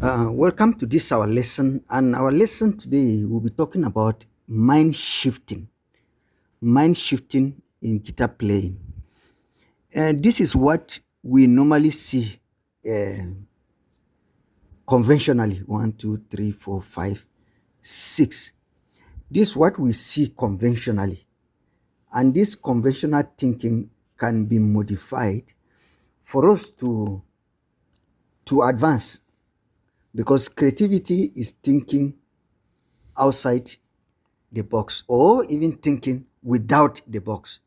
Welcome to this our lesson, and our lesson today we'll be talking about mind shifting in guitar playing. And this is what we normally see uh, conventionally. One, two, three, four, five, six. This is what we see conventionally, and this conventional thinking can be modified for us to advance because creativity is thinking outside the box or even thinking without the box.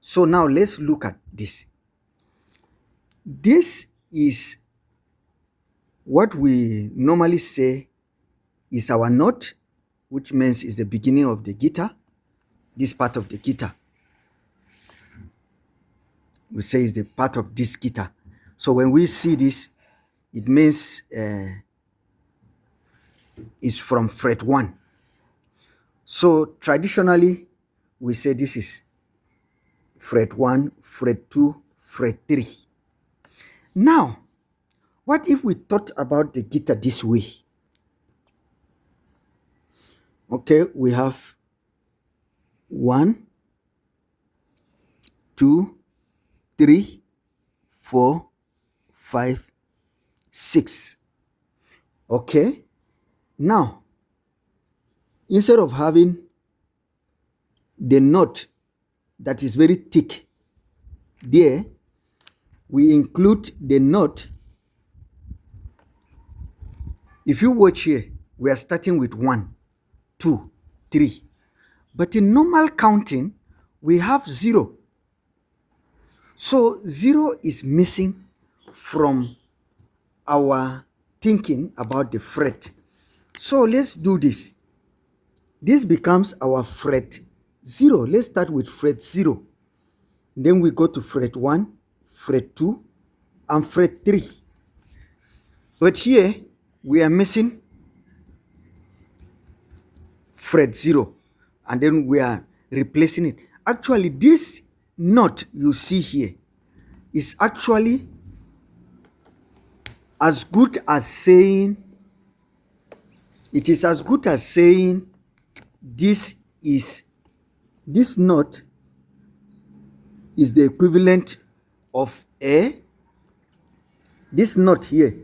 So now let's look at this. This is what we normally say is our note, which means is the beginning of the guitar. This part of the guitar, we say is the part of this guitar. So when we see this, it means it's from fret 1. So traditionally, we say this is fret 1, fret 2, fret 3. Now, what if we thought about the guitar this way? Okay, we have 1, 2, 3, 4, 5, 6. Okay, now instead of having the note that is very thick there, we include the note. If you watch here, we are starting with 1, 2, 3. But in normal counting, we have 0. So 0 is missing from our thinking about the fret. So let's do this. This becomes our fret 0. Let's start with fret 0. Then we go to fret 1, fret 2, and fret 3. But here we are missing fret 0, and then we are replacing it. Actually, this note you see here is actually as good as saying, it is as good as saying this note is the equivalent of a, this note here.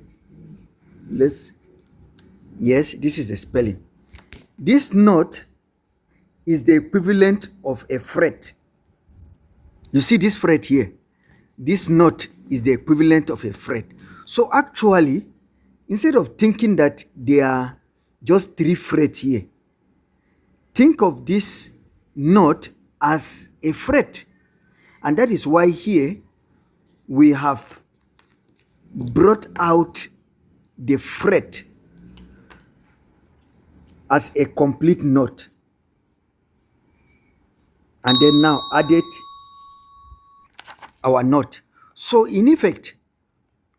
Yes, this is the spelling. This note is the equivalent of a fret. You see this fret here? This note is the equivalent of a fret. So actually, instead of thinking that there are just 3 frets here, think of this note as a fret. And that is why here we have brought out the fret as a complete note, and then now added our note. So in effect,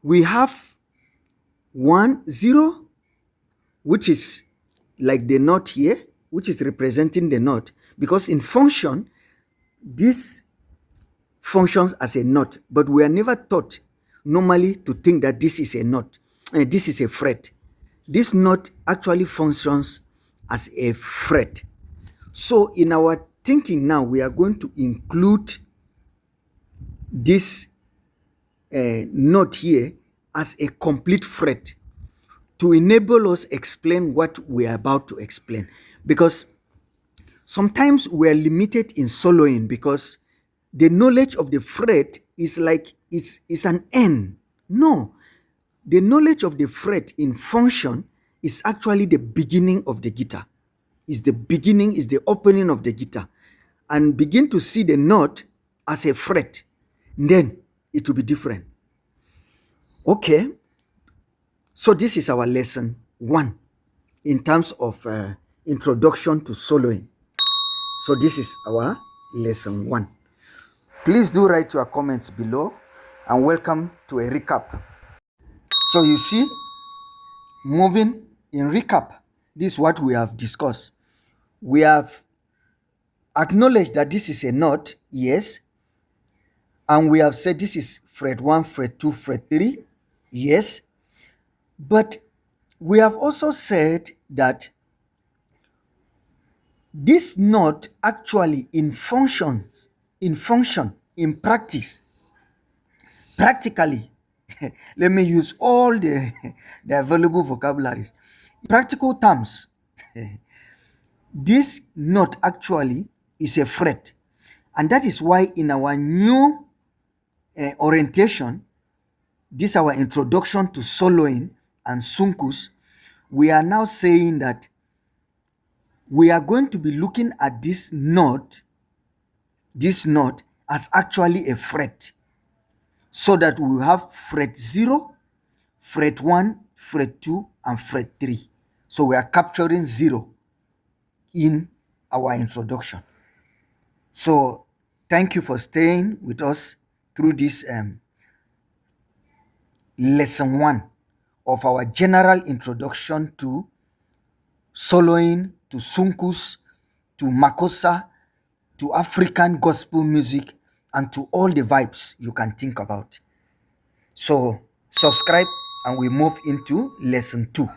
we have 1, 0, which is like the note here, which is representing the note, because in function, this functions as a note, but we are never taught normally to think that this is a note, and this is a fret. This note actually functions as a fret. So in our thinking now, we are going to include this note here as a complete fret to enable us explain what we are about to explain. Because sometimes we are limited in soloing because the knowledge of the fret is like it's an end. No, the knowledge of the fret in function is actually the beginning of the guitar. Is the beginning, is the opening of the guitar. And begin to see the note as a fret. Then it will be different. Okay, so this is our lesson 1 in terms of introduction to soloing. So this is our lesson 1. Please do write your comments below, and welcome to a recap. So you see, moving in recap, this is what we have discussed. We have acknowledged that this is a note, yes, and we have said this is fret 1, fret 2, fret 3, yes, but We have also said that this note actually in practice, practically, let me use all the available vocabularies. Practical terms, this note actually is a fret. And that is why in our new orientation, this our introduction to soloing and Soukous, we are now saying that we are going to be looking at this note as actually a fret, so that we will have fret 0, fret 1, fret 2, and fret 3. So we are capturing 0 in our introduction. So thank you for staying with us through this lesson 1 of our general introduction to soloing, to Soukous, to Makossa, to African gospel music, and to all the vibes you can think about. So subscribe and we move into lesson 2.